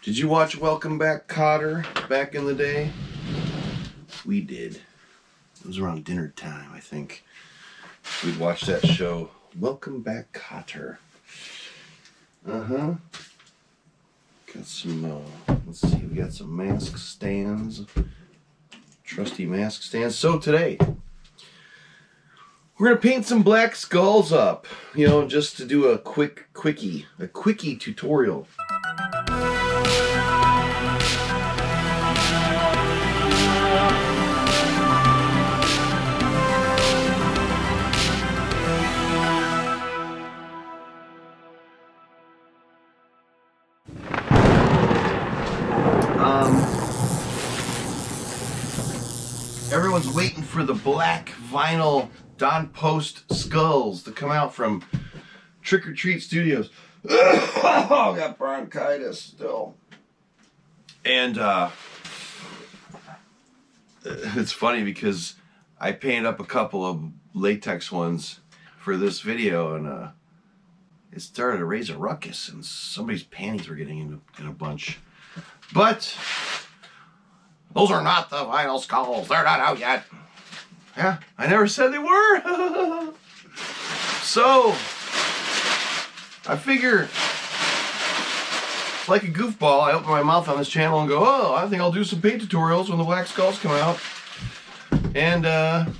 Did you watch Welcome Back, Kotter back in the day? We did. It was around dinner time, I think. We'd watch that show. Welcome Back, Kotter. Got some, let's see, we got some mask stands. Trusty mask stands. So today, we're going to paint some black skulls up. You know, just to do a quickie tutorial. Everyone's waiting for the black vinyl Don Post Skulls to come out from Trick or Treat Studios. Oh, I got bronchitis still. And it's funny because I painted up a couple of latex ones for this video, and it started to raise a ruckus, and somebody's panties were getting in a bunch. But those are not the vinyl skulls. They're not out yet. Yeah, I never said they were. So, I figure, like a goofball, I open my mouth on this channel and go, oh, I think I'll do some paint tutorials when the black skulls come out. And that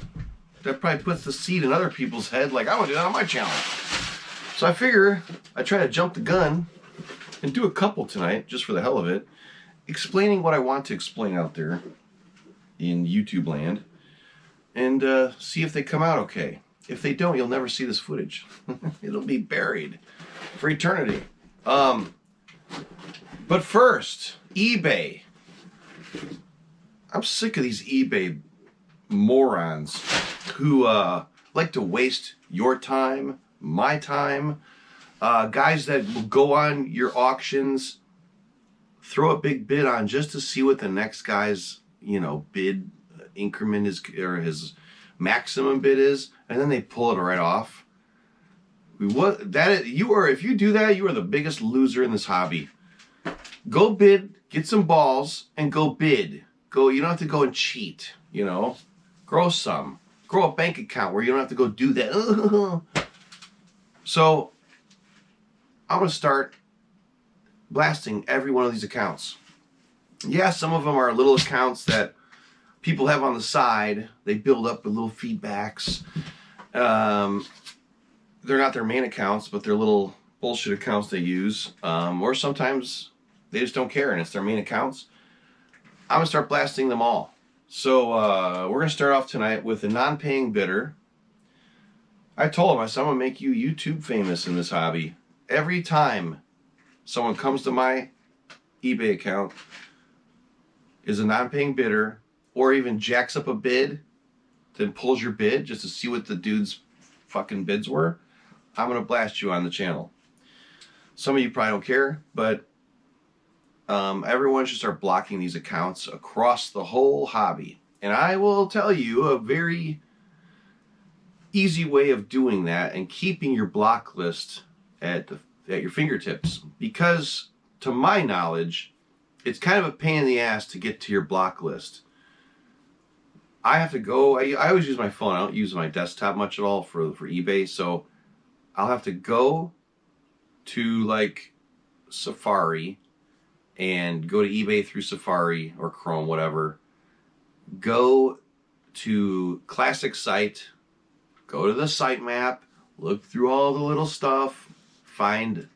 probably puts the seed in other people's head, like, I want to do that on my channel. So I figure I try to jump the gun and do a couple tonight, just for the hell of it, explaining what I want to explain out there in YouTube land, and see if they come out okay. If they don't, you'll never see this footage. It'll be buried for eternity. But first, eBay. I'm sick of these eBay morons who like to waste your time, my time. Guys that will go on your auctions, throw a big bid on just to see what the next guy's, bid increment is, or his maximum bid is, and then they pull it right off. If you do that, you are the biggest loser in this hobby. Go bid, get some balls, and go bid. You don't have to go and cheat, Grow a bank account where you don't have to go do that. So, I'm going to start blasting every one of these accounts. Yeah, some of them are little accounts that people have on the side. They build up with little feedbacks. They're not their main accounts, but they're little bullshit accounts they use. Or sometimes they just don't care and it's their main accounts. I'm going to start blasting them all. So we're going to start off tonight with a non-paying bidder. I told him, I said, I'm going to make you YouTube famous in this hobby. Every time someone comes to my eBay account, is a non-paying bidder, or even jacks up a bid, then pulls your bid just to see what the dude's fucking bids were, I'm going to blast you on the channel. Some of you probably don't care, but everyone should start blocking these accounts across the whole hobby. And I will tell you a very easy way of doing that and keeping your block list at your fingertips, because to my knowledge, it's kind of a pain in the ass to get to your block list. I have to go, I always use my phone. I don't use my desktop much at all for eBay, so I'll have to go to like Safari and go to eBay through Safari or Chrome, whatever. Go to Classic Site, go to the sitemap, look through all the little stuff, find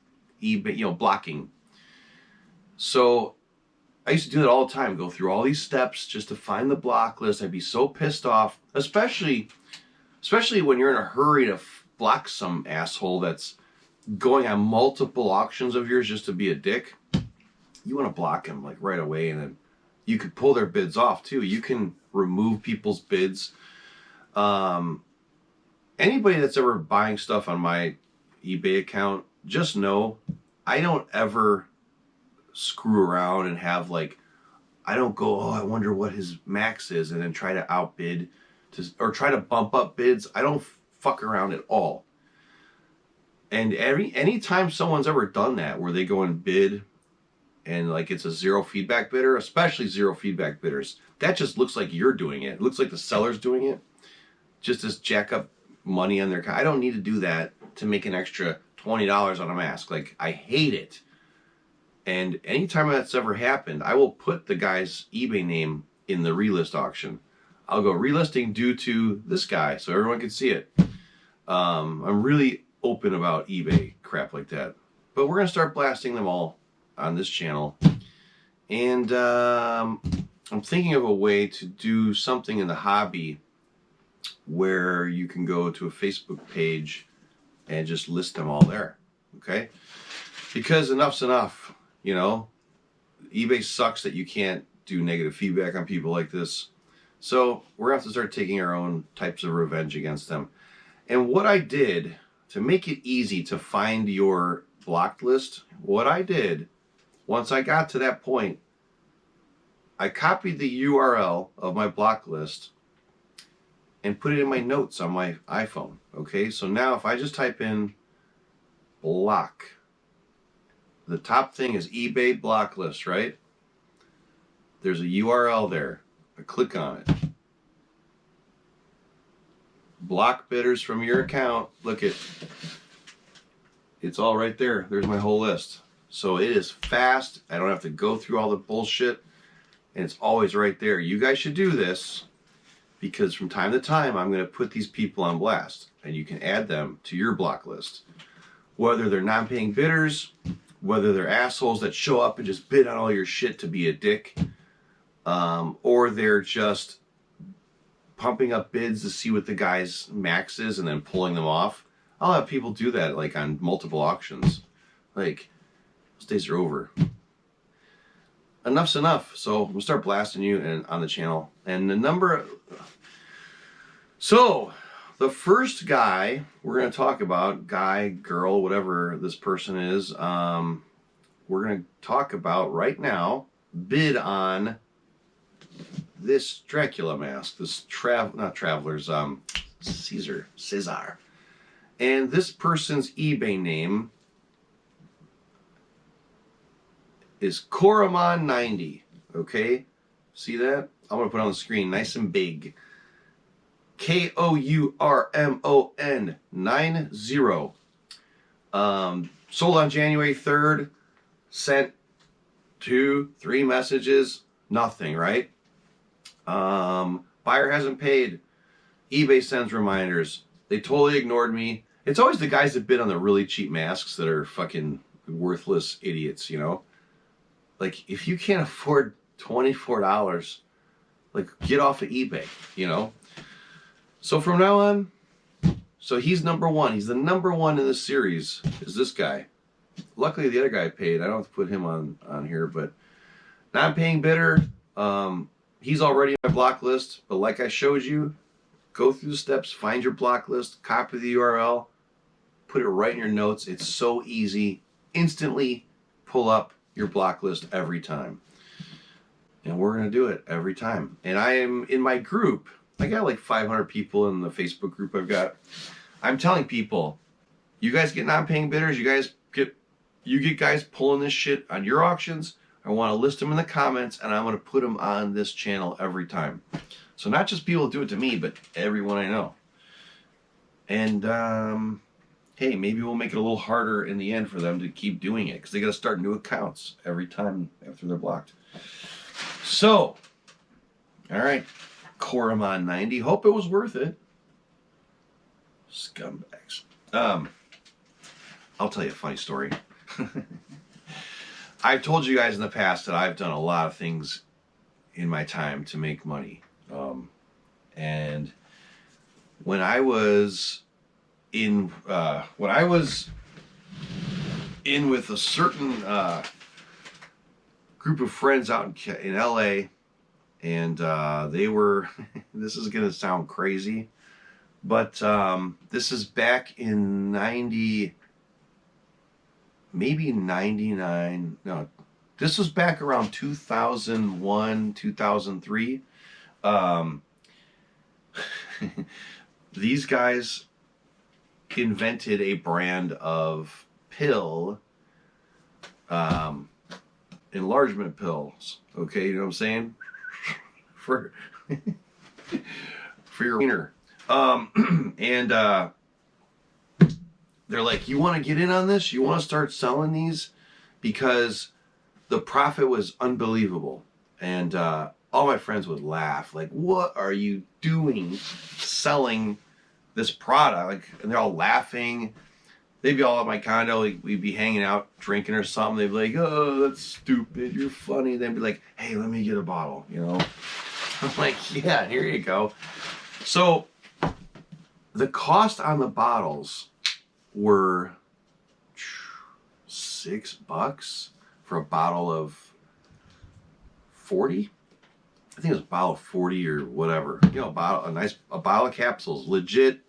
eBay, blocking. So I used to do that all the time, go through all these steps just to find the block list. I'd be so pissed off, especially when you're in a hurry to block some asshole that's going on multiple auctions of yours just to be a dick. You want to block him like right away, and then you could pull their bids off too. You can remove people's bids. Anybody that's ever buying stuff on my eBay account, just know I don't ever screw around and have I don't go, oh, I wonder what his max is, and then try to outbid or try to bump up bids. I don't fuck around at all. And anytime someone's ever done that, where they go and bid and like it's a zero feedback bidder, especially zero feedback bidders. That just looks like you're doing it. It looks like the seller's doing it. Just to jack up money on their account. I don't need to do that to make an extra $20 on a mask. Like, I hate it. And anytime that's ever happened, I will put the guy's eBay name in the relist auction. I'll go relisting due to this guy so everyone can see it. I'm really open about eBay crap like that. But we're going to start blasting them all on this channel. And I'm thinking of a way to do something in the hobby where you can go to a Facebook page and just list them all there. Okay? Because enough's enough, you know. eBay sucks that you can't do negative feedback on people like this. So we're going to have to start taking our own types of revenge against them. And what I did to make it easy to find your blocked list, what I did, once I got to that point, I copied the URL of my block list and put it in my notes on my iPhone. Okay, so now if I just type in block, the top thing is eBay block list, right? There's a URL there. I click on it. Block bidders from your account. Look at, it's all right there. There's my whole list. So it is fast. I don't have to go through all the bullshit. And it's always right there. You guys should do this because from time to time I'm going to put these people on blast. And you can add them to your block list. Whether they're non-paying bidders, whether they're assholes that show up and just bid on all your shit to be a dick, or they're just pumping up bids to see what the guy's max is and then pulling them off. I'll have people do that like on multiple auctions. Like, those days are over. Enough's enough. So we'll start blasting you and on the channel. And the number. So the first guy we're going to talk about, guy, girl, whatever this person is, we're going to talk about right now, bid on this Dracula mask, this not Traveler's, Caesar. And this person's eBay name is Koramon90. Okay? See that? I'm going to put it on the screen nice and big. Kourmon 90. Sold on January 3rd. Sent 2-3 messages. Nothing, right? Buyer hasn't paid. eBay sends reminders. They totally ignored me. It's always the guys that bid on the really cheap masks that are fucking worthless idiots, you know? Like, if you can't afford $24, like, get off of eBay, you know? So from now on, so he's number one. He's the number one in this series, is this guy. Luckily, the other guy paid. I don't have to put him on here, but non-paying bidder, he's already on my block list. But like I showed you, go through the steps, find your block list, copy the URL, put it right in your notes. It's so easy. Instantly pull up your block list every time. And we're going to do it every time. And I am in my group. I got like 500 people in the Facebook group I've got. I'm telling people, you guys get non-paying bidders, you get guys pulling this shit on your auctions. I want to list them in the comments, and I'm going to put them on this channel every time. So not just people do it to me, but everyone I know. And hey, maybe we'll make it a little harder in the end for them to keep doing it, because they got to start new accounts every time after they're blocked. So, all right, Koramon 90. Hope it was worth it. Scumbags. I'll tell you a funny story. I've told you guys in the past that I've done a lot of things in my time to make money. And when I was in with a certain group of friends out in LA, and they were, this is going to sound crazy, but this is back in 90, maybe 99, no, this was back around 2001, 2003. These guys invented a brand of pill enlargement pills. Okay, you know what I'm saying? For for your wiener. And they're like, you want to get in on this? You want to start selling these? Because the profit was unbelievable. And all my friends would laugh. Like, what are you doing selling this product? Like, and they're all laughing. They'd be all at my condo. Like, we'd be hanging out, drinking or something. They'd be like, oh, that's stupid. You're funny. They'd be like, hey, let me get a bottle, you know? I'm like, yeah, here you go. So the cost on the bottles were $6 for a bottle of 40. I think it was a bottle of 40 or whatever. You know, a bottle of capsules, legit,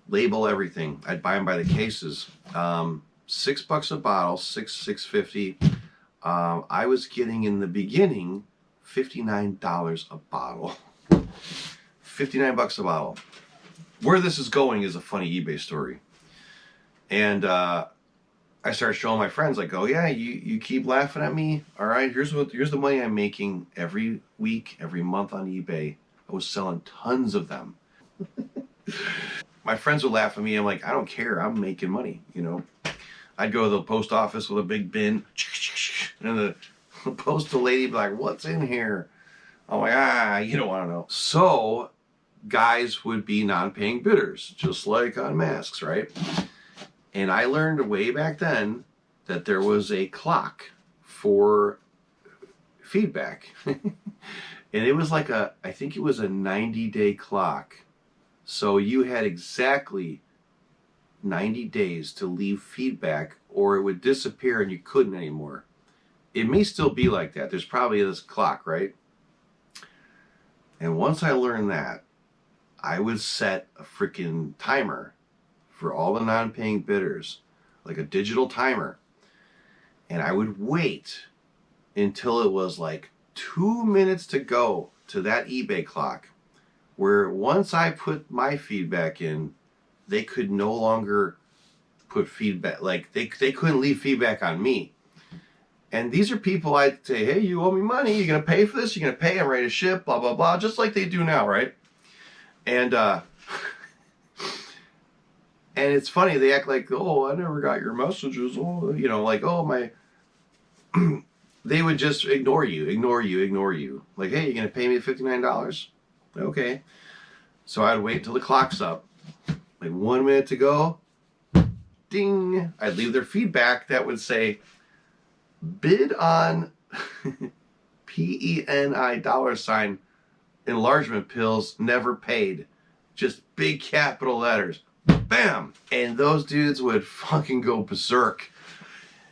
label everything. I'd buy them by the cases. $6 a bottle, $6.50. I was getting in the beginning $59 a bottle. $59 a bottle. Where this is going is a funny eBay story. And I started showing my friends, like, oh yeah, you keep laughing at me. All right, here's the money I'm making every week, every month on eBay. I was selling tons of them. My friends would laugh at me. I'm like, I don't care. I'm making money, you know. I'd go to the post office with a big bin, and the postal lady would be like, what's in here? I'm like, you don't want to know. So guys would be non-paying bidders, just like on masks, right? And I learned way back then that there was a clock for feedback. And it was like I think it was a 90-day clock. So you had exactly 90 days to leave feedback or it would disappear and you couldn't anymore. It may still be like that. There's probably this clock, right? And once I learned that, I would set a freaking timer for all the non-paying bidders, like a digital timer. And I would wait until it was like 2 minutes to go to that eBay clock, where once I put my feedback in, they could no longer put feedback, like they couldn't leave feedback on me. And these are people I'd say, hey, you owe me money. You're going to pay for this? You're going to pay? I'm ready to ship, blah, blah, blah, just like they do now, right? And and it's funny, they act like, oh, I never got your messages. Oh, you know, like, oh, my... They would just ignore you. Like, hey, you're going to pay me $59? Okay. So I'd wait until the clock's up. Like 1 minute to go. Ding. I'd leave their feedback that would say, bid on PENI $ enlargement pills, never paid. Just big capital letters. Bam! And those dudes would fucking go berserk.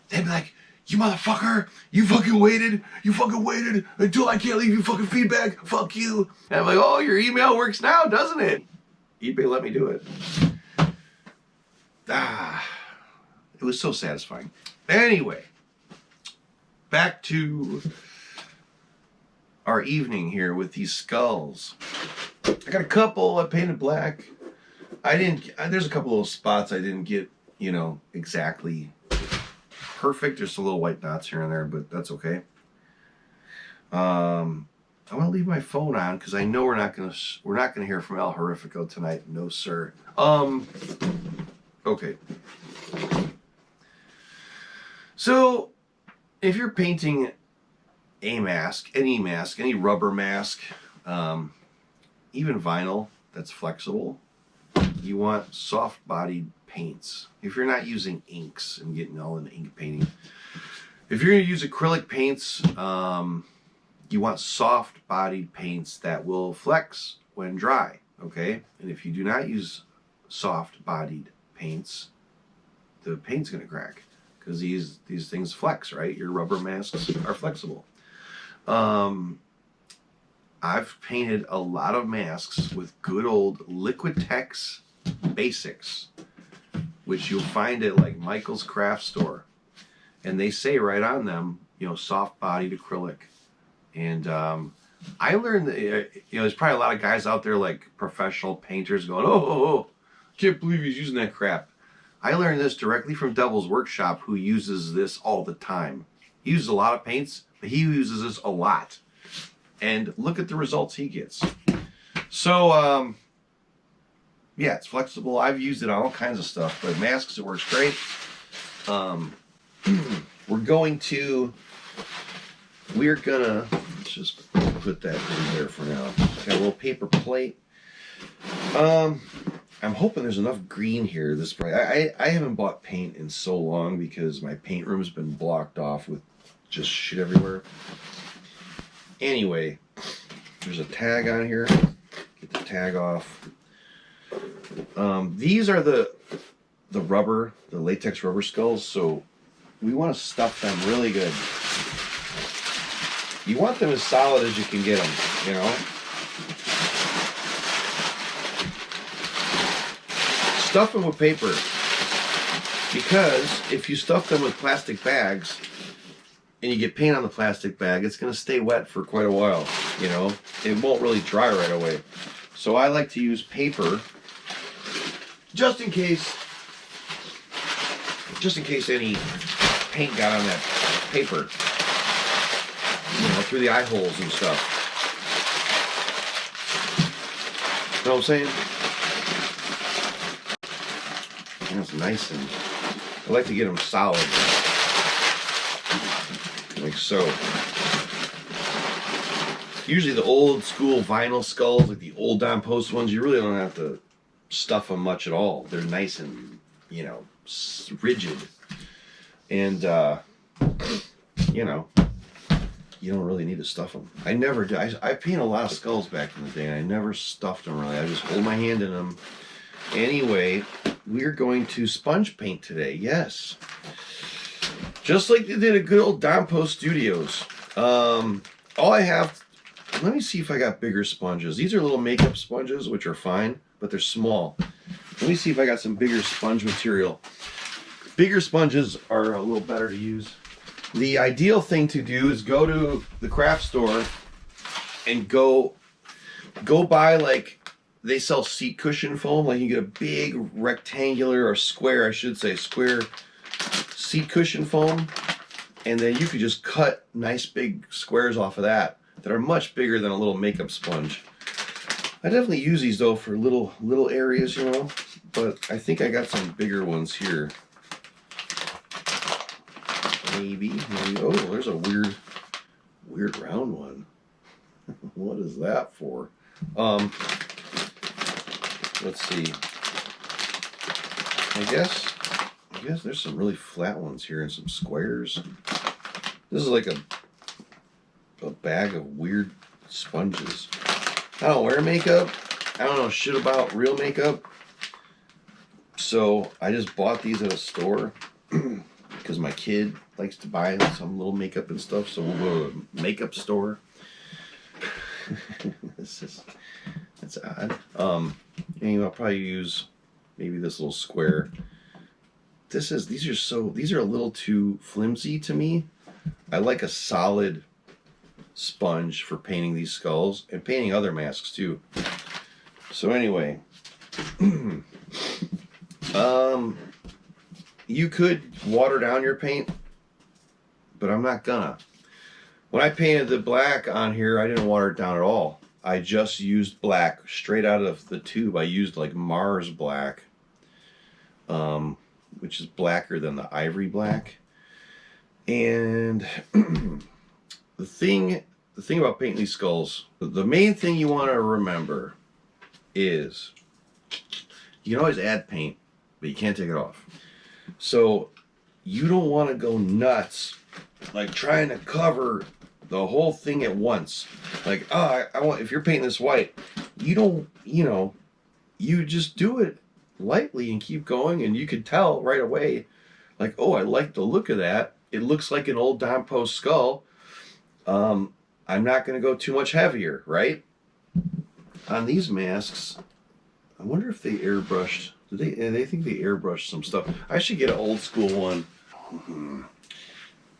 They'd be like, you motherfucker, you fucking waited until I can't leave you fucking feedback, fuck you. And I'm like, oh, your email works now, doesn't it? eBay let me do it. It was so satisfying. Anyway, back to our evening here with these skulls. I got a couple I painted black. There's a couple little spots I didn't get, you know, exactly perfect. There's some little white dots here and there, but that's okay. I want to leave my phone on because I know we're not gonna hear from El Horrifico tonight. No, sir. Okay. So, if you're painting a mask, any rubber mask, even vinyl that's flexible, you want soft-bodied paints. If you're not using inks and getting all in ink painting, if you're going to use acrylic paints, you want soft-bodied paints that will flex when dry, okay? And if you do not use soft-bodied paints, the paint's going to crack because these things flex, right? Your rubber masks are flexible. I've painted a lot of masks with good old Liquitex Basics, which you'll find at like Michael's Craft Store. And they say right on them, you know, soft-bodied acrylic. And I learned that, you know, there's probably a lot of guys out there like professional painters going, oh, can't believe he's using that crap. I learned this directly from Devil's Workshop, who uses this all the time. He uses a lot of paints, but he uses this a lot. And look at the results he gets. So, yeah, it's flexible. I've used it on all kinds of stuff, but masks, it works great. We're gonna, let's just put that in there for now. Got a little paper plate. I'm hoping there's enough green here this bright. I haven't bought paint in so long because my paint room's been blocked off with just shit everywhere. Anyway, there's a tag on here. Get the tag off. These are the latex rubber skulls, so we want to stuff them really good. You want them as solid as you can get them, you know? Stuff them with paper, because if you stuff them with plastic bags and you get paint on the plastic bag, it's going to stay wet for quite a while, you know? It won't really dry right away. So I like to use paper just in case any paint got on that paper, you know, through the eye holes and stuff. Know what I'm saying? And it's nice, and I like to get them solid, like so. Usually the old school vinyl skulls, like the old Don Post ones, you really don't have to stuff them much at all. They're nice and, you know, rigid. And, you know, you don't really need to stuff them. I never did. I paint a lot of skulls back in the day, and I never stuffed them really. I just hold my hand in them. Anyway, we're going to sponge paint today. Yes. Just like they did at good old Don Post Studios. All I have, let me see if I got bigger sponges. These are little makeup sponges, which are fine, but they're small. Let me see if I got some bigger sponge material. Bigger sponges are a little better to use. The ideal thing to do is go to the craft store and go buy, like, they sell seat cushion foam. Like, you get a big rectangular, or square, I should say, square seat cushion foam. And then you could just cut nice big squares off of that are much bigger than a little makeup sponge. I definitely use these though for little areas, you know, but I think I got some bigger ones here. Maybe. Oh, there's a weird round one. What is that for? Let's see. I guess there's some really flat ones here and some squares. This is like a bag of weird sponges. I don't wear makeup. I don't know shit about real makeup. So I just bought these at a store because my kid likes to buy some little makeup and stuff. So we'll go to a makeup store. That's odd. Anyway, I'll probably use maybe this little square. These are a little too flimsy to me. I like a solid sponge for painting these skulls and painting other masks too. So anyway, you could water down your paint, but I'm not gonna. When I painted the black on here, I didn't water it down at all. I just used black straight out of the tube. I used like Mars black, which is blacker than the ivory black. And the thing about painting these skulls, the main thing you want to remember is you can always add paint, but you can't take it off. So you don't want to go nuts like trying to cover the whole thing at once. Like, oh, I want, if you're painting this white, you just do it lightly and keep going, and you can tell right away, like, oh, I like the look of that. It looks like an old Don Post skull. I'm not going to go too much heavier, right? On these masks, I wonder if they airbrushed. They think they airbrushed some stuff. I should get an old school one.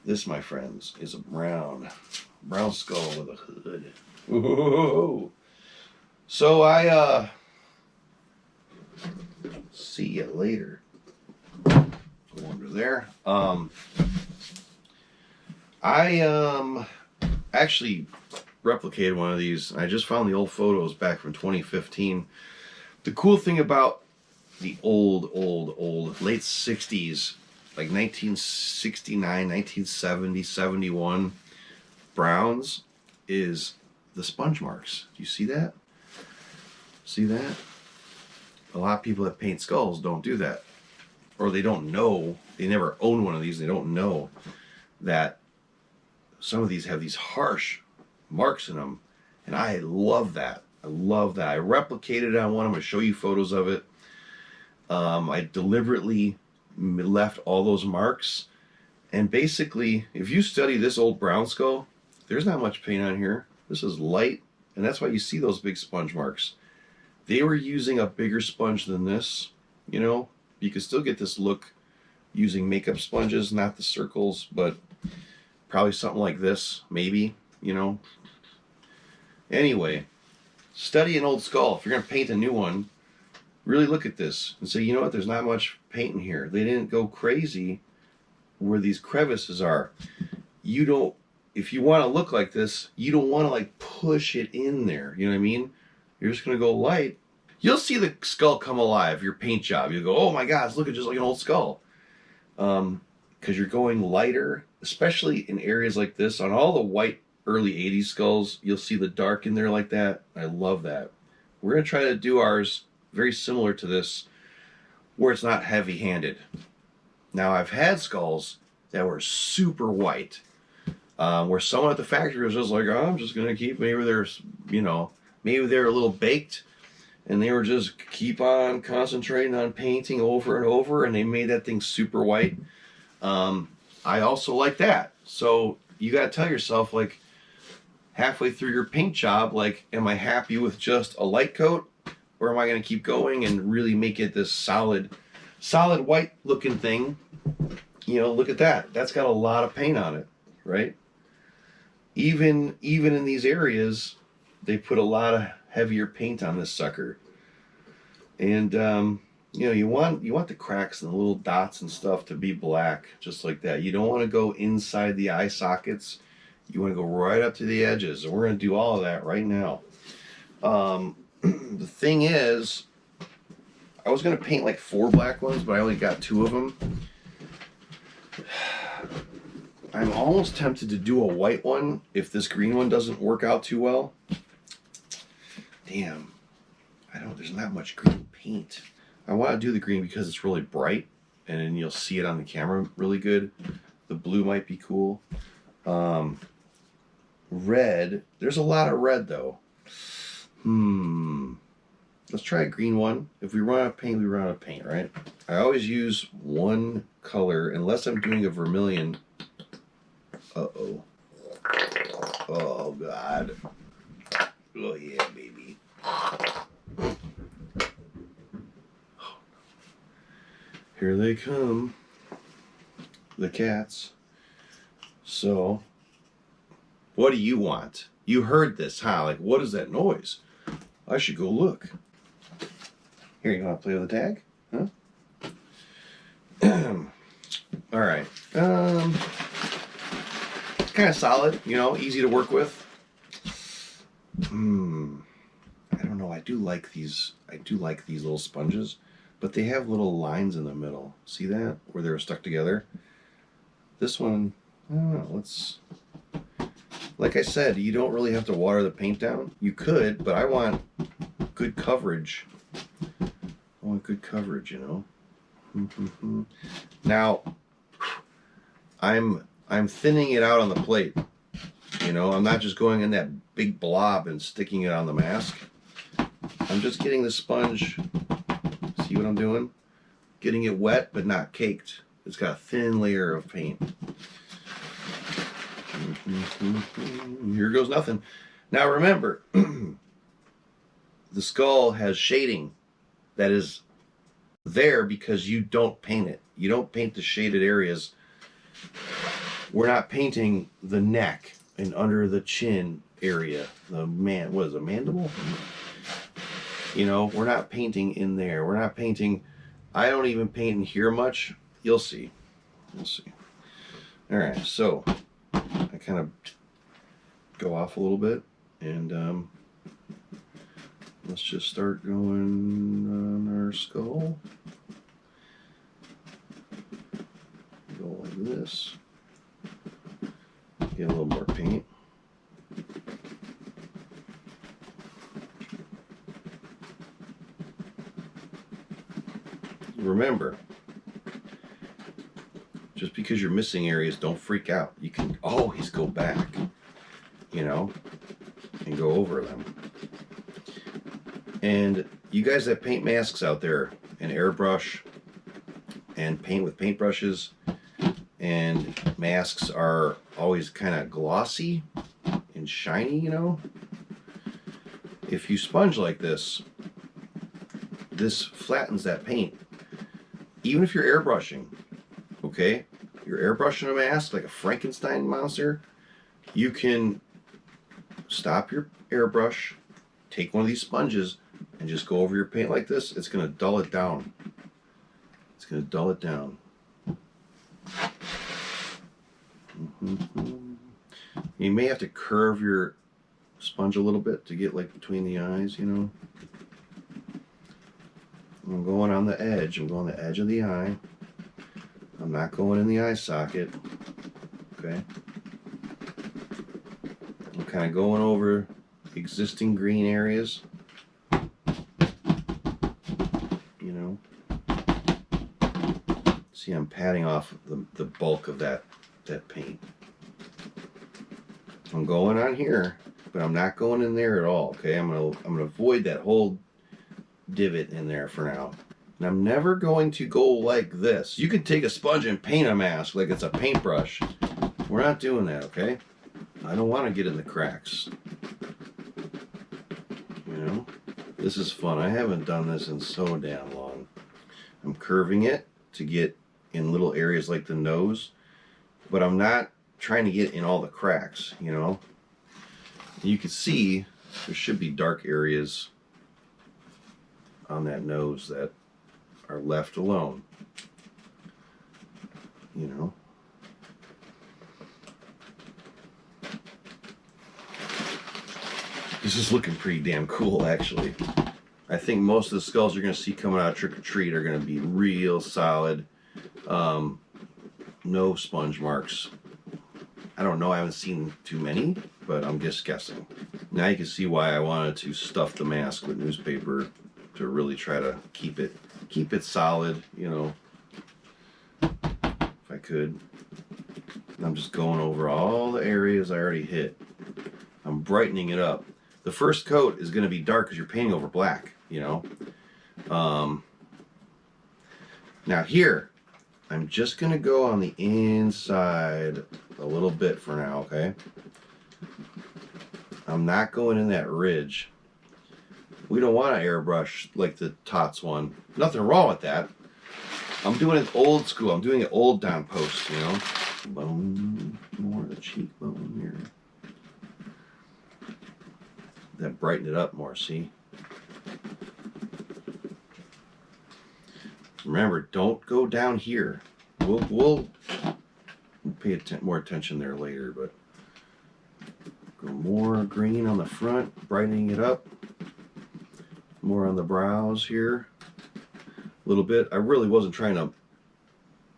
This, my friends, is a brown skull with a hood. Ooh. So I see you later. Go under there. I actually replicated one of these. I just found the old photos back from 2015. The cool thing about the old late 60s, like 1969, 1970, 71 browns is the sponge marks. Do you see that? See that? A lot of people that paint skulls don't do that. Or they don't know, they never own one of these, they don't know that some of these have these harsh marks in them. And I love that. I love that. I replicated it on one. I'm going to show you photos of it. I deliberately left all those marks. And basically, if you study this old brown skull, there's not much paint on here. This is light, and that's why you see those big sponge marks. They were using a bigger sponge than this. You know, you can still get this look using makeup sponges, not the circles, but probably something like this, maybe, you know. Anyway, study an old skull. If you're going to paint a new one, really look at this and say, you know what, there's not much paint in here. They didn't go crazy where these crevices are. You don't, if you want to look like this, you don't want to like push it in there. You know what I mean? You're just going to go light. You'll see the skull come alive, your paint job. You'll go, oh my God, it's looking just like an old skull. Because you're going lighter, especially in areas like this. On all the white early 80s skulls, you'll see the dark in there like that. I love that. We're going to try to do ours very similar to this, where it's not heavy-handed. Now, I've had skulls that were super white, where someone at the factory was just like, oh, I'm just going to keep, maybe they're, you know, maybe they're a little baked, and they were just keep on concentrating on painting over and over, and they made that thing super white. I also like that. So you got to tell yourself, like, halfway through your paint job, like, am I happy with just a light coat, or am I going to keep going and really make it this solid white looking thing? You know, look at that. That's got a lot of paint on it, right? Even in these areas, they put a lot of heavier paint on this sucker. And you know, you want the cracks and the little dots and stuff to be black, just like that. You don't want to go inside the eye sockets. You want to go right up to the edges, and we're going to do all of that right now. The thing is, I was going to paint like 4 black ones, but I only got 2 of them. I'm almost tempted to do a white one if this green one doesn't work out too well. Damn, there's not much green paint. I want to do the green because it's really bright, and then you'll see it on the camera really good. The blue might be cool. Red, there's a lot of red though. Let's try a green one. If we run out of paint, we run out of paint, right? I always use one color unless I'm doing a vermilion. Uh-oh. Oh, God. Oh, yeah, baby. Here they come. The cats. So, what do you want? You heard this, huh? Like, what is that noise? I should go look. Here, you want to play with the tag? Huh? All right. Kind of solid, you know, easy to work with. I don't know. I do like these little sponges, but they have little lines in the middle. See that? Where they're stuck together. This one, I don't know. Like I said, you don't really have to water the paint down. You could, but I want good coverage. I want good coverage, you know. Now, I'm thinning it out on the plate. You know, I'm not just going in that big blob and sticking it on the mask. I'm just getting the sponge. See what I'm doing? Getting it wet but not caked. It's got a thin layer of paint. Here goes nothing. Now remember, the skull has shading that is there because you don't paint it. You don't paint the shaded areas. We're not painting the neck and under the chin area. What is it, mandible? You know, we're not painting in there. We're not painting. I don't even paint in here much. You'll see. You'll see. All right, so kind of go off a little bit, and let's just start going on our skull. Go like this. Get a little more paint. Remember, just because you're missing areas, don't freak out. You can always go back, you know, and go over them. And you guys that paint masks out there and airbrush and paint with paintbrushes, and masks are always kind of glossy and shiny, you know. If you sponge like this, this flattens that paint. Even if you're airbrushing, okay? You're airbrushing a mask like a Frankenstein monster, you can stop your airbrush, take one of these sponges, and just go over your paint like this. It's going to dull it down. It's going to dull it down. You may have to curve your sponge a little bit to get like between the eyes, you know. I'm going on the edge. I'm going the edge of the eye. I'm not going in the eye socket. Okay. I'm kind of going over existing green areas. You know. See, I'm patting off the bulk of that paint. I'm going on here, but I'm not going in there at all. Okay, I'm gonna avoid that whole divot in there for now. And I'm never going to go like this. You can take a sponge and paint a mask like it's a paintbrush. We're not doing that, okay? I don't want to get in the cracks. You know? This is fun. I haven't done this in so damn long. I'm curving it to get in little areas like the nose, but I'm not trying to get in all the cracks, you know? You can see there should be dark areas on that nose that are left alone, you know. This is looking pretty damn cool, actually. I think most of the skulls you're going to see coming out of Trick or Treat are going to be real solid, no sponge marks. I don't know, I haven't seen too many, but I'm just guessing. Now you can see why I wanted to stuff the mask with newspaper, to really try to keep it solid, you know, if I could. I'm just going over all the areas I already hit. I'm brightening it up. The first coat is going to be dark because you're painting over black, you know. Now here, I'm just going to go on the inside a little bit for now, okay? I'm not going in that ridge. We don't want to airbrush like the TOTS one. Nothing wrong with that. I'm doing it old school. I'm doing it old Don Post, you know. Bone, more of the cheekbone here. That brighten it up more, see? Remember, don't go down here. We'll pay more attention there later, but go more green on the front, brightening it up. More on the brows here. A little bit. I really wasn't trying to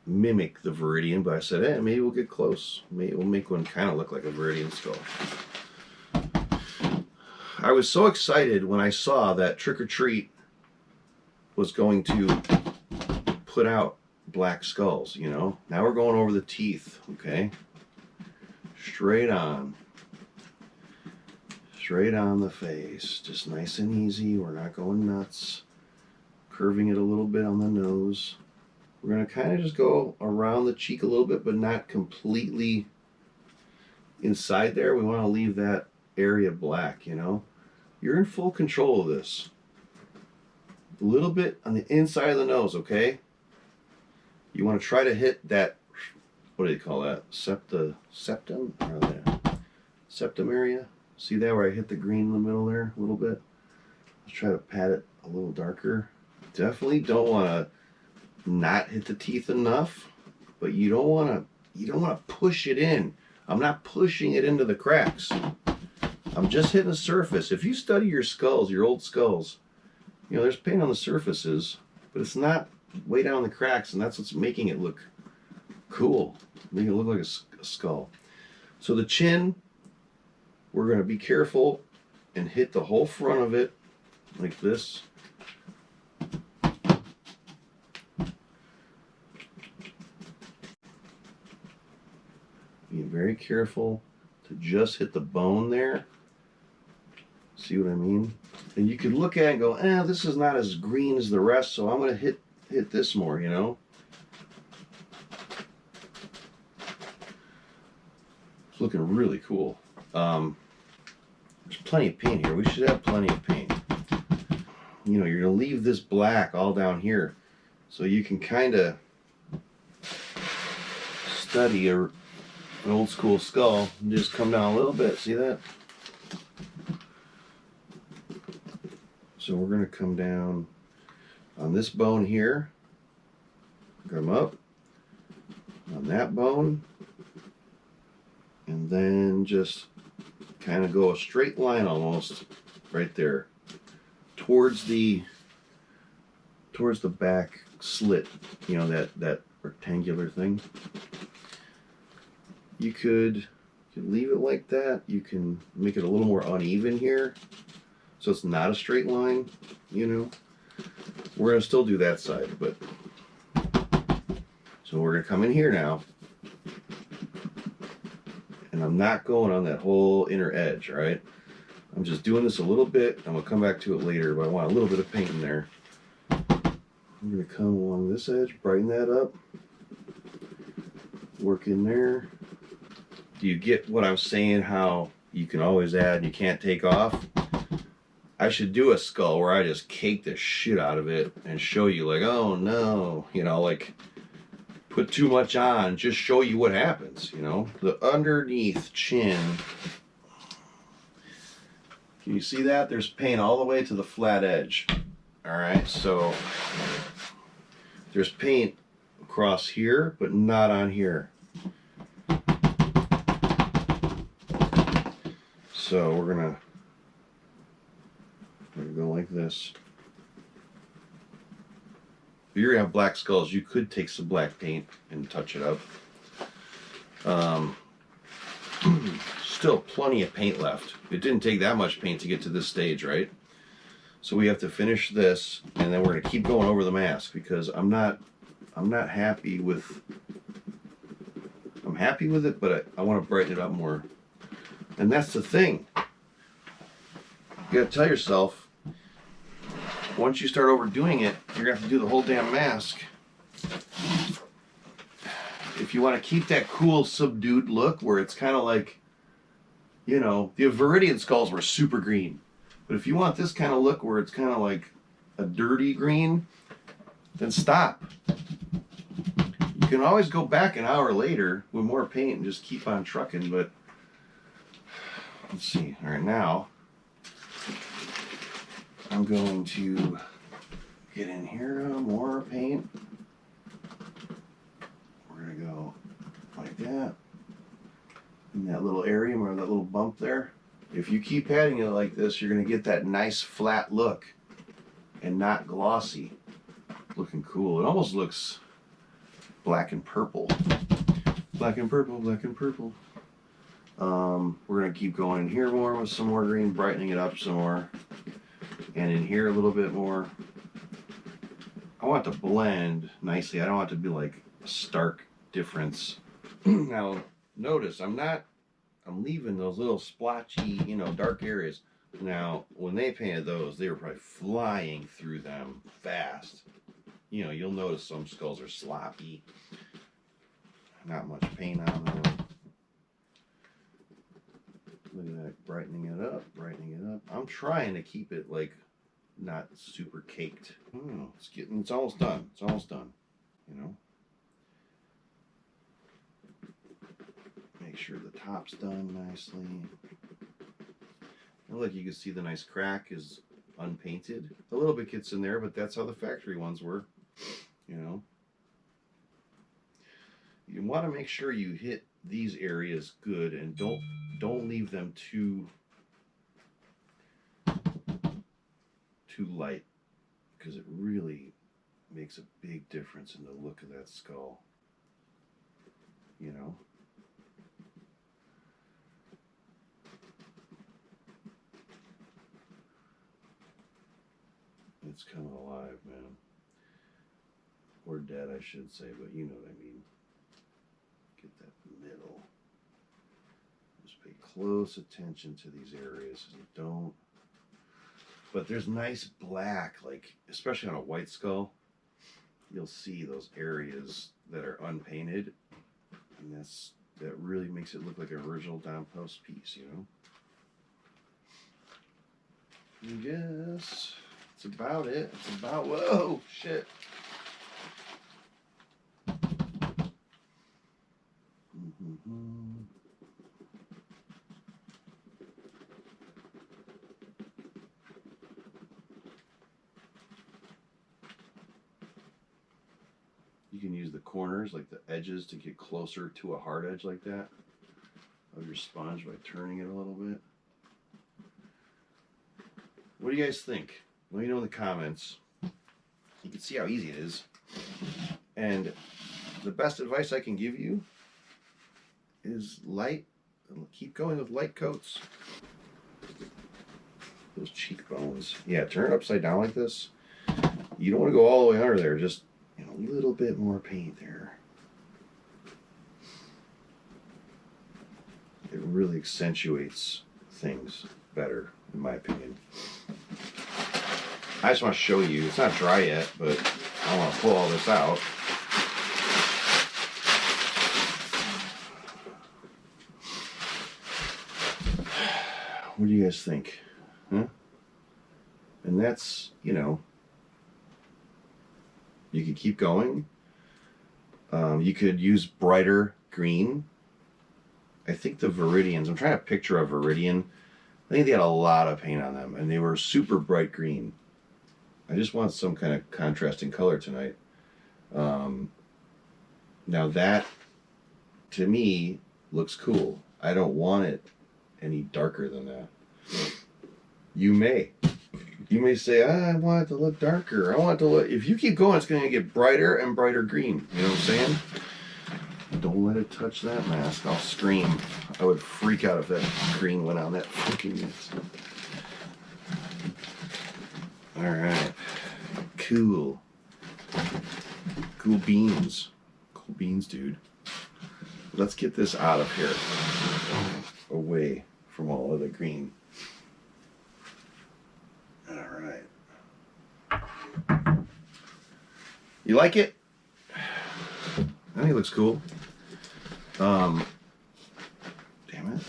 mimic the Viridian, but I said, hey, maybe we'll get close. Maybe we'll make one kind of look like a Viridian skull. I was so excited when I saw that Trick or Treat was going to put out black skulls, you know. Now we're going over the teeth, okay? Straight on. Straight on the face, just nice and easy. We're not going nuts. Curving it a little bit on the nose. We're going to kind of just go around the cheek a little bit, but not completely inside there. We want to leave that area black, you know. You're in full control of this. A little bit on the inside of the nose, okay? You want to try to hit that, what do you call that? Septum? Or that septum area? See that where I hit the green in the middle there a little bit? Let's try to pat it a little darker. Definitely don't want to not hit the teeth enough, but you don't want to push it in. I'm not pushing it into the cracks. I'm just hitting the surface. If you study your skulls, your old skulls, you know, there's paint on the surfaces, but it's not way down the cracks, and that's what's making it look cool, making it look like a skull. So the chin, we're going to be careful and hit the whole front of it like this. Be very careful to just hit the bone there. See what I mean? And you could look at it and go, this is not as green as the rest, so I'm going to hit this more, you know? It's looking really cool. There's plenty of paint here. We should have plenty of paint. You know, you're going to leave this black all down here so you can kind of study an old school skull and just come down a little bit. See that? So we're going to come down on this bone here, come up on that bone, and then just kind of go a straight line almost right there towards the back slit, you know, that rectangular thing. You could leave it like that. You can make it a little more uneven here so it's not a straight line, you know. We're going to still do that side, but so we're going to come in here now, and I'm not going on that whole inner edge, all right? I'm just doing this a little bit. I'm going to come back to it later, but I want a little bit of paint in there. I'm going to come along this edge, brighten that up, work in there. Do you get what I'm saying, how you can always add and you can't take off? I should do a skull where I just cake the shit out of it and show you, like, oh no, you know, like put too much on, just show you what happens, you know. The underneath chin, can you see that? There's paint all the way to the flat edge. All right, so there's paint across here, but not on here. So we're gonna go like this. If you're gonna have black skulls, you could take some black paint and touch it up. Still plenty of paint left. It didn't take that much paint to get to this stage, right? So we have to finish this, and then we're gonna keep going over the mask, because I'm not happy with. I'm happy with it, but I want to brighten it up more. And that's the thing. You gotta tell yourself, once you start overdoing it, you're gonna have to do the whole damn mask. If you want to keep that cool, subdued look where it's kind of like, you know, the Viridian skulls were super green. But if you want this kind of look where it's kind of like a dirty green, then stop. You can always go back an hour later with more paint and just keep on trucking, but let's see. All right, now I'm going to get in here, more paint. We're going to go like that. In that little area where that little bump there. If you keep adding it like this, you're going to get that nice flat look and not glossy. Looking cool. It almost looks black and purple. Black and purple, black and purple. We're going to keep going in here more with some more green, brightening it up some more. And in here a little bit more. I want it to blend nicely. I don't want it to be like a stark difference. Now, notice I'm leaving those little splotchy, you know, dark areas. Now, when they painted those, they were probably flying through them fast. You know, you'll notice some skulls are sloppy. Not much paint on them. Look at that, brightening it up, brightening it up. I'm trying to keep it like not super caked. It's almost done. It's almost done, you know. Make sure the top's done nicely. And look, you can see the nice crack is unpainted. A little bit gets in there, but that's how the factory ones were, you know. You want to make sure you hit these areas good, and don't leave them too light, because it really makes a big difference in the look of that skull, you know. It's coming alive, man. Or dead, I should say, but you know what I mean. Get that middle. Just pay close attention to these areas and don't. But there's nice black, like, especially on a white skull, you'll see those areas that are unpainted, and that really makes it look like an original Don Post piece, you know. I guess that's about it. It's about, whoa, shit. You can use the corners, like the edges, to get closer to a hard edge like that of your sponge by turning it a little bit. What do you guys think? Let me know in the comments. You can see how easy it is. And the best advice I can give you is light. Keep going with light coats. Those cheekbones. Yeah, turn it upside down like this. You don't want to go all the way under there. Just a little bit more paint there. It really accentuates things better, in my opinion. I just want to show you. It's not dry yet, but I want to pull all this out. What do you guys think? Huh? And that's, you could keep going. You could use brighter green. I think the Viridians, I'm trying to picture a Viridian. I think they had a lot of paint on them, and they were super bright green. I just want some kind of contrasting color tonight. Now that, to me, looks cool. I don't want it any darker than that. You may say, I want it to look darker. I want it to look, if you keep going, it's going to get brighter and brighter green. You know what I'm saying? Don't let it touch that mask. I'll scream. I would freak out if that green went on that fucking mask. Alright. Cool. Cool beans. Cool beans, dude. Let's get this out of here. Away from all of the green. Alright. You like it? I think it looks cool. Damn it.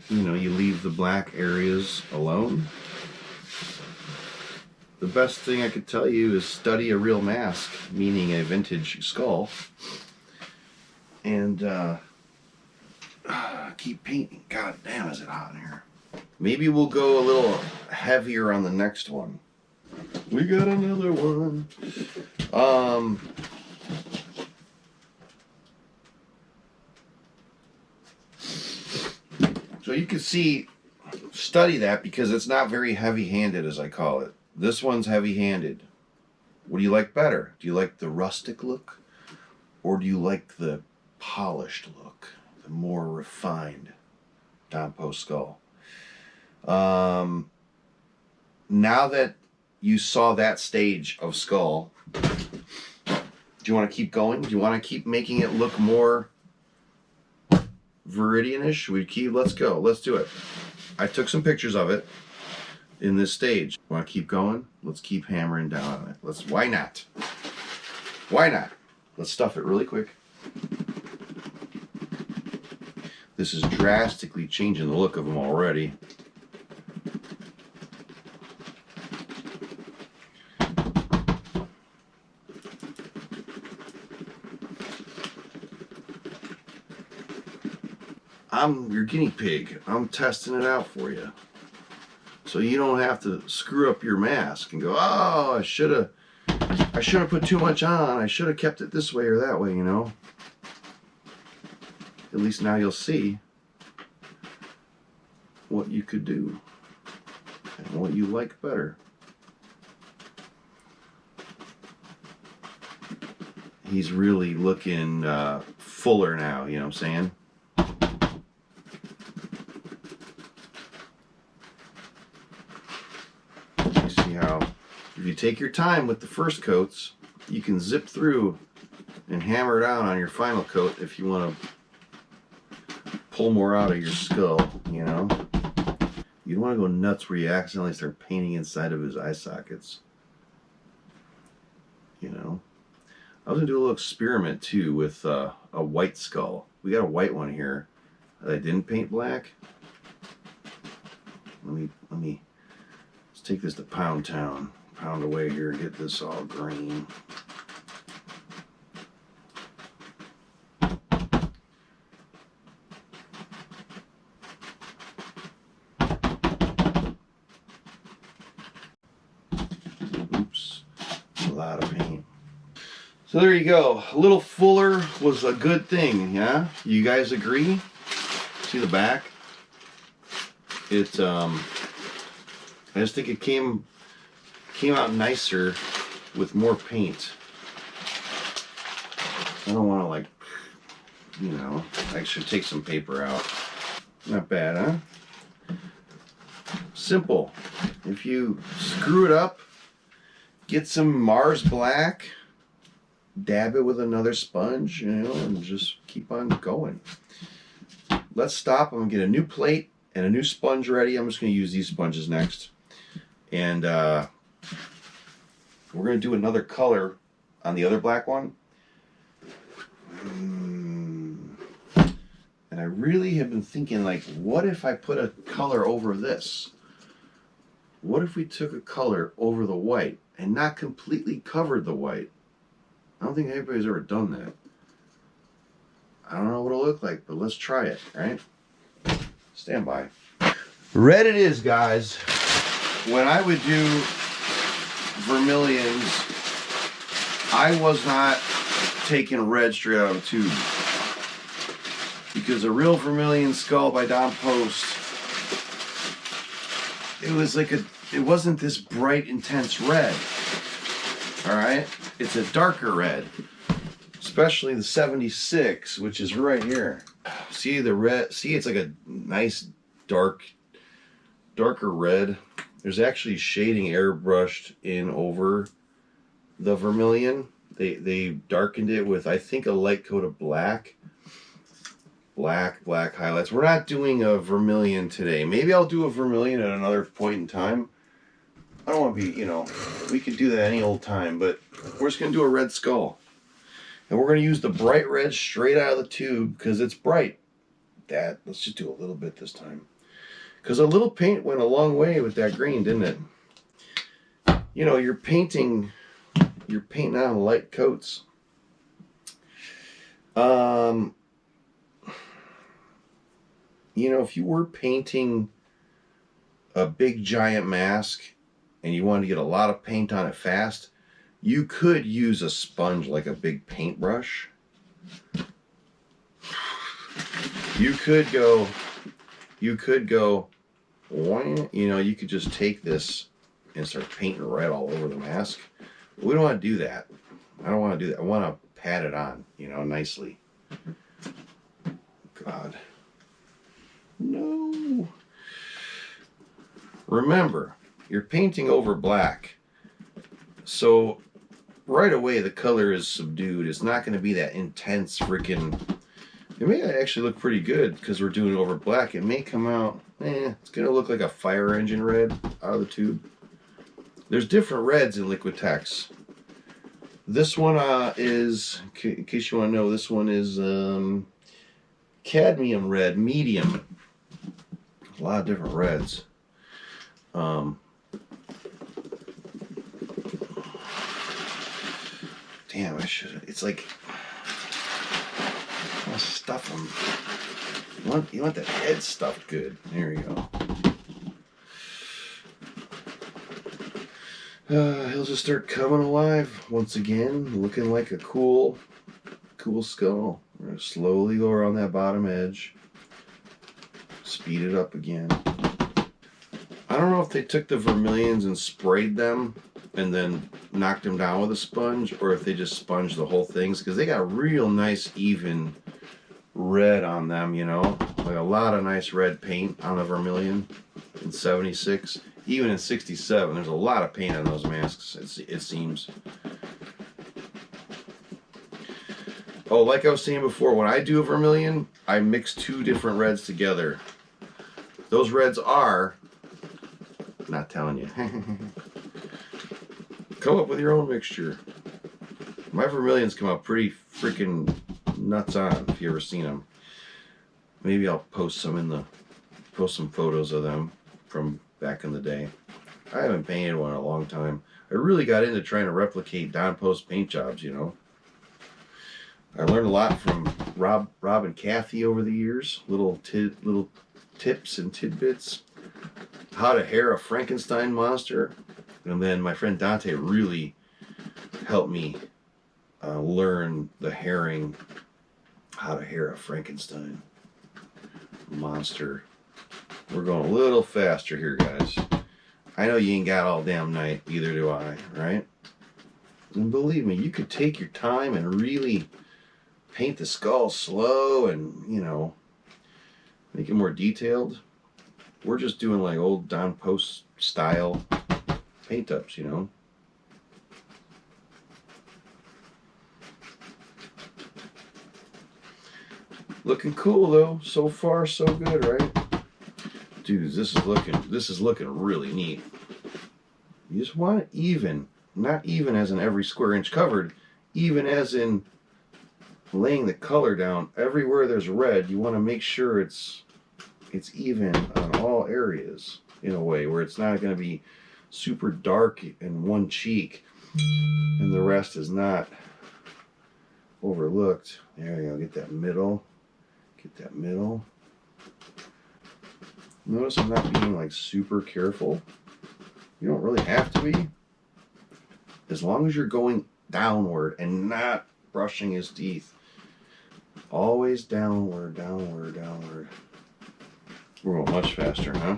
You leave the black areas alone. The best thing I could tell you is study a real mask, meaning a vintage skull, and keep painting. God damn, is it hot in here. Maybe we'll go a little heavier on the next one. We got another one. So you can see, study that, because it's not very heavy-handed, as I call it. This one's heavy-handed. What do you like better? Do you like the rustic look, or do you like the polished look, the more refined Don Post skull? Now that you saw that stage of skull, do you want to keep going? Do you want to keep making it look more Viridian-ish? Let's go. Let's do it. I took some pictures of it in this stage. Want to keep going? Let's keep hammering down on it. Why not? Why not? Let's stuff it really quick. This is drastically changing the look of them already. I'm your guinea pig. I'm testing it out for you. So you don't have to screw up your mask and go, oh, I should have I shouldn't have put too much on. I should have kept it this way or that way, you know. At least now you'll see what you could do and what you like better. He's really looking fuller now, you know what I'm saying? You see how if you take your time with the first coats, you can zip through and hammer down on your final coat if you want to pull more out of your skull, you know? You don't want to go nuts where you accidentally start painting inside of his eye sockets. You know? I was going to do a little experiment too with a white skull. We got a white one here that I didn't paint black. Let me let's take this to Pound Town. Pound away here and get this all green. Oops, a lot of paint. So there you go. A little fuller was a good thing, yeah? You guys agree? See the back? It I just think it came out nicer with more paint. I don't want to, like, you know, I should take some paper out. Not bad, huh? Simple. If you screw it up, get some Mars Black, dab it with another sponge, you know, and just keep on going. Let's stop. I'm going to get a new plate and a new sponge ready. I'm just going to use these sponges next. And we're going to do another color on the other black one. And I really have been thinking, like, what if I put a color over this? What if we took a color over the white and not completely covered the white? I don't think anybody's ever done that. I don't know what it'll look like, but let's try it, right? Stand by. Red it is, guys. When I would do vermilions, I was not taking red straight out of a tube. Because a real vermilion skull by Don Post, it was like it wasn't this bright, intense red. Alright? It's a darker red. Especially the 76, which is right here. See the red? See, it's like a nice darker red. There's actually shading airbrushed in over the vermilion. They darkened it with, I think, a light coat of black. Black highlights. We're not doing a vermilion today. Maybe I'll do a vermilion at another point in time. I don't want to be, you know, we could do that any old time, but we're just going to do a red skull. And we're going to use the bright red straight out of the tube because it's bright. Let's just do a little bit this time. Because a little paint went a long way with that green, didn't it? You know, you're painting on light coats. You know, if you were painting a big giant mask and you wanted to get a lot of paint on it fast, you could use a sponge like a big paintbrush. You could go, you know, you could just take this and start painting red all over the mask. We don't want to do that. I don't want to do that. I want to pat it on, you know, nicely. God. No. Remember, you're painting over black. So right away the color is subdued. It's not going to be that intense freaking... It may actually look pretty good because we're doing it over black. It may come out... it's going to look like a fire engine red out of the tube. There's different reds in Liquitex. This one is, in case you want to know, this one is cadmium red, medium. A lot of different reds. Damn, I should. It's like, I'll stuff them. You want that head stuffed good. There you go. He'll just start coming alive once again, looking like a cool skull. We're going to slowly go around that bottom edge, speed it up again. I don't know if they took the vermilions and sprayed them and then knocked them down with a sponge, or if they just sponged the whole things, because they got real nice even red on them, you know, like a lot of nice red paint on the vermilion in 76. Even in 67, there's a lot of paint on those masks, it seems. Oh, like I was saying before, when I do a vermilion, I mix two different reds together. Those reds are, not telling you. Come up with your own mixture. My vermilions come out pretty freaking nuts on, if you ever seen them. Maybe I'll post some photos of them from back in the day. I haven't painted one in a long time. I really got into trying to replicate Don Post paint jobs, you know. I learned a lot from Rob and Kathy over the years. Little tips and tidbits. How to hair a Frankenstein monster. And then my friend Dante really helped me learn the hairing. How to hair a Frankenstein monster. We're going a little faster here, guys. I know you ain't got all damn night, either do I, right? And believe me, you could take your time and really paint the skull slow and, you know, make it more detailed. We're just doing like old Don Post style paint ups, you know. Looking cool though. So far so good, right? Dudes, this is looking really neat. You just want it even. Not even as in every square inch covered, even as in laying the color down. Everywhere there's red, you want to make sure it's even on all areas in a way where it's not going to be super dark in one cheek and the rest is not overlooked. There you go. Get that middle. Get that middle. Notice I'm not being like super careful. You don't really have to be. As long as you're going downward and not brushing his teeth. Always downward, downward, downward. We're going much faster, huh?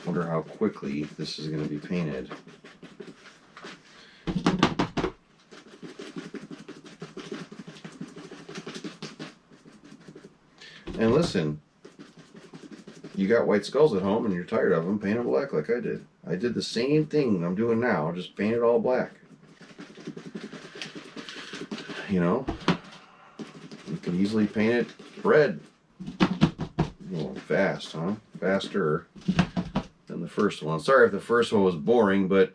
Wonder how quickly this is going to be painted. And listen, you got white skulls at home and you're tired of them, paint them black like I did. I did the same thing I'm doing now, just paint it all black. You know, you can easily paint it red. Going fast, huh? Faster than the first one. Sorry if the first one was boring, but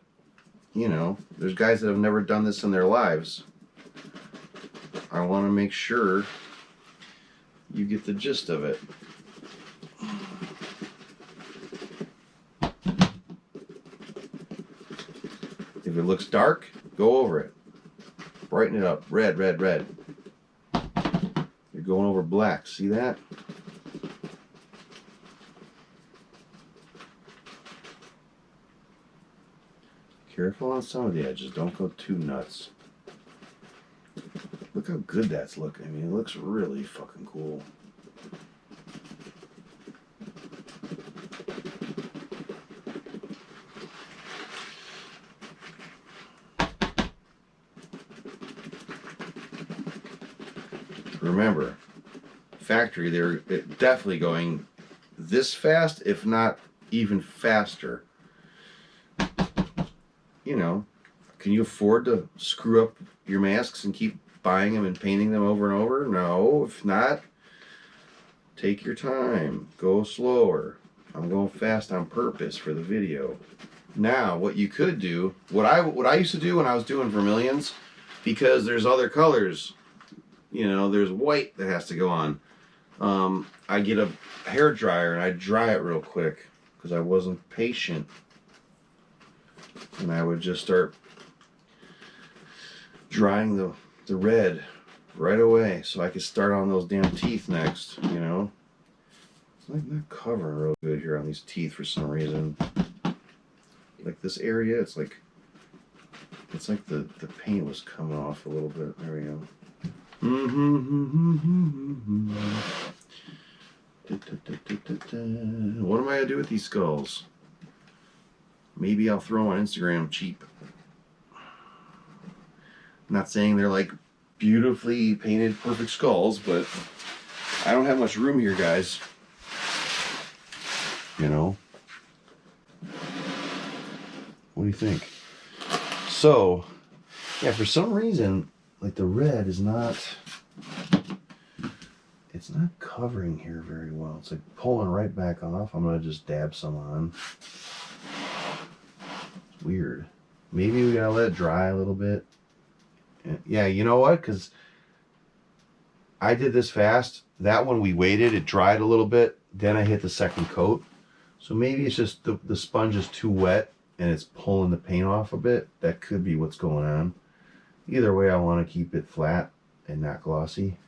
you know, there's guys that have never done this in their lives. I want to make sure you get the gist of it. If it looks dark, go over it. Brighten it up. Red, red, red. You're going over black. See that? Careful on some of the edges. Don't go too nuts. Look how good that's looking. I mean, it looks really fucking cool. Remember, factory, they're definitely going this fast, if not even faster. You know, can you afford to screw up your masks and keep buying them and painting them over and over? No. If not, take your time. Go slower. I'm going fast on purpose for the video. Now, what you could do, what I used to do when I was doing vermilions, because there's other colors, you know, there's white that has to go on. I get a hair dryer and I dry it real quick because I wasn't patient. And I would just start drying the red right away so I could start on those damn teeth next, you know. It's like not covering real good here on these teeth for some reason. Like this area, it's like the paint was coming off a little bit. There we go. What am I gonna do with these skulls? Maybe I'll throw them on Instagram cheap. I'm not saying they're like beautifully painted perfect skulls, but I don't have much room here, guys. You know? What do you think? So, yeah, for some reason, like the red is not, it's not covering here very well. It's like pulling right back off. I'm gonna just dab some on. It's weird. Maybe we gotta let it dry a little bit. Yeah, you know what? Because I did this fast. That one we waited. It dried a little bit. Then I hit the second coat. So maybe it's just the sponge is too wet and it's pulling the paint off a bit. That could be what's going on. Either way, I want to keep it flat and not glossy.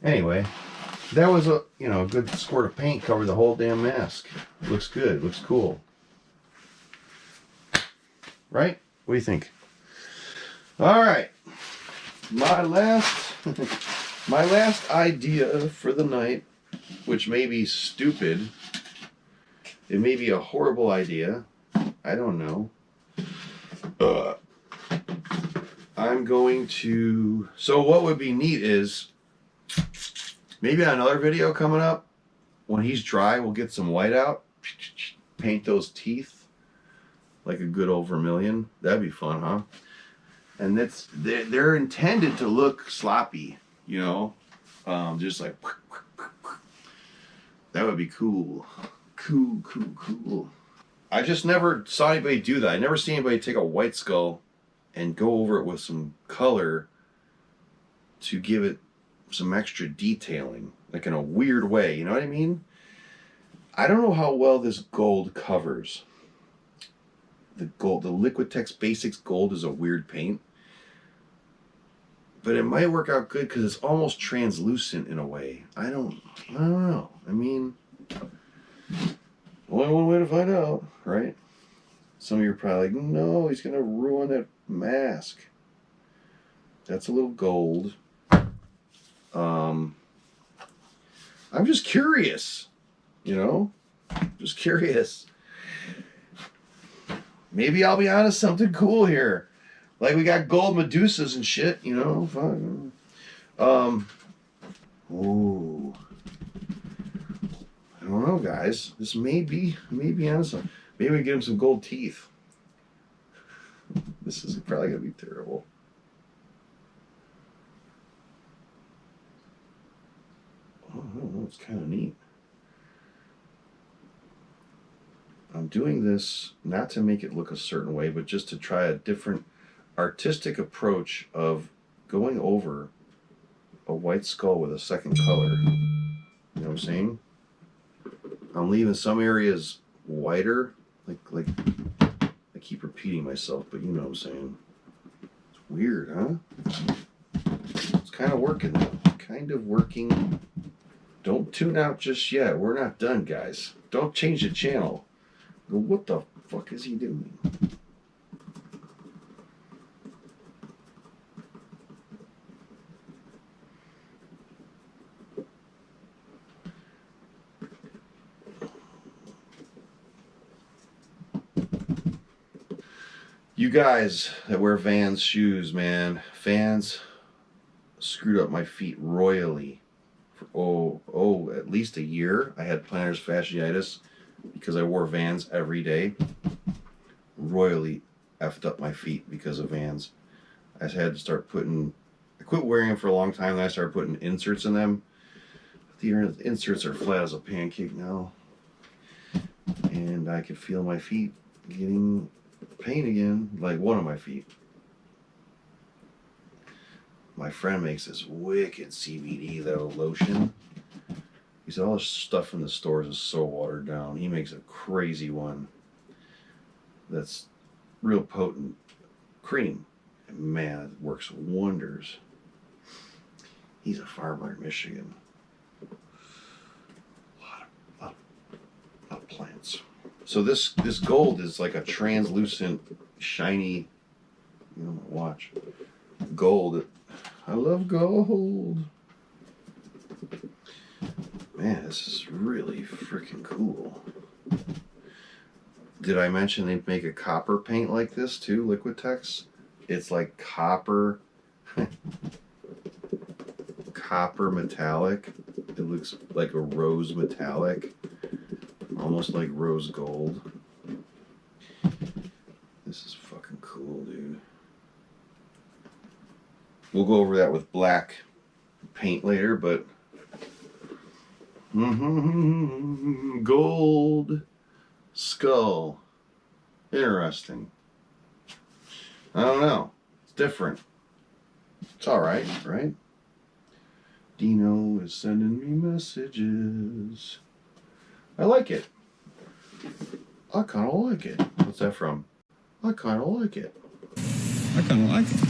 Anyway, that was a good squirt of paint covered the whole damn mask. Looks good. Looks cool. Right? What do you think? All right. My last idea for the night, which may be stupid. It may be a horrible idea. I don't know. I'm going to... So what would be neat is maybe on another video coming up, when he's dry, we'll get some white out, paint those teeth like a good old vermilion. That'd be fun, huh? And they're intended to look sloppy, you know, just like that would be cool. Cool. I just never saw anybody do that. I never seen anybody take a white skull and go over it with some color to give it some extra detailing, like in a weird way. You know what I mean? I don't know how well this gold covers. The Liquitex Basics gold is a weird paint. But it might work out good because it's almost translucent in a way. I don't know. I mean, only one way to find out, right? Some of you are probably like, no, he's going to ruin that mask. That's a little gold. I'm just curious, you know? Just curious. Maybe I'll be onto something cool here. Like we got gold Medusas and shit, you know? Fine. Ooh. I don't know, guys. This may be onto something. Maybe we get him some gold teeth. This is probably going to be terrible. Oh, I don't know. It's kind of neat. I'm doing this not to make it look a certain way, but just to try a different artistic approach of going over a white skull with a second color. You know what I'm saying? I'm leaving some areas whiter, like I keep repeating myself, but you know what I'm saying. It's weird, huh? It's kind of working though. Kind of working. Don't tune out just yet. We're not done, guys. Don't change the channel. Go, what the fuck is he doing? You guys that wear Vans shoes, man. Vans screwed up my feet royally. For, at least a year. I had plantar fasciitis because I wore Vans every day. Royally effed up my feet because of Vans. I just had to start I quit wearing them for a long time, then I started putting inserts in them. The inserts are flat as a pancake now. And I could feel my feet getting pain again, like one of my feet. My friend makes this wicked CBD though lotion. He said all this stuff in the stores is so watered down. He makes a crazy one that's real potent cream. And man, it works wonders. He's a farmer in Michigan. plants. So this gold is like a translucent, shiny, you know, watch. Gold. I love gold. Man, this is really freaking cool. Did I mention they make a copper paint like this too, Liquitex? It's like copper, copper metallic. It looks like a rose metallic, almost like rose gold. This is fucking cool, dude. We'll go over that with black paint later, but gold skull. Interesting. I don't know. It's different. It's alright, right? Dino is sending me messages. I like it. I kind of like it. What's that from? I kind of like it. I kind of like it.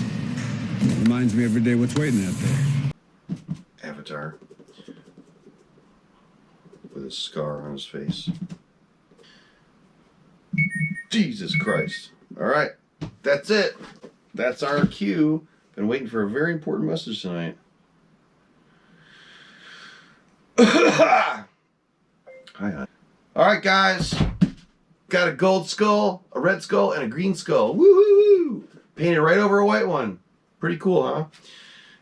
Reminds me every day what's waiting out there. Avatar. With a scar on his face. Jesus Christ. Alright. That's it. That's our cue. Been waiting for a very important message tonight. Hi, hon. Alright, guys. Got a gold skull, a red skull, and a green skull. Woo-hoo-hoo! Painted right over a white one. Pretty cool, huh?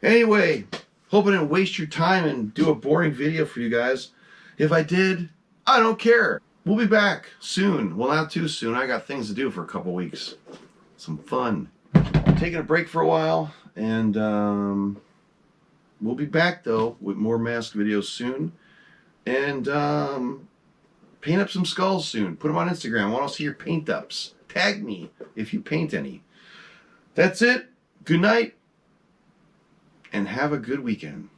Anyway, hope I didn't waste your time and do a boring video for you guys. If I did, I don't care. We'll be back soon. Well, not too soon. I got things to do for a couple weeks. Some fun. I'm taking a break for a while, and we'll be back, though, with more mask videos soon. And paint up some skulls soon. Put them on Instagram. I want to see your paint ups. Tag me if you paint any. That's it. Good night, and have a good weekend.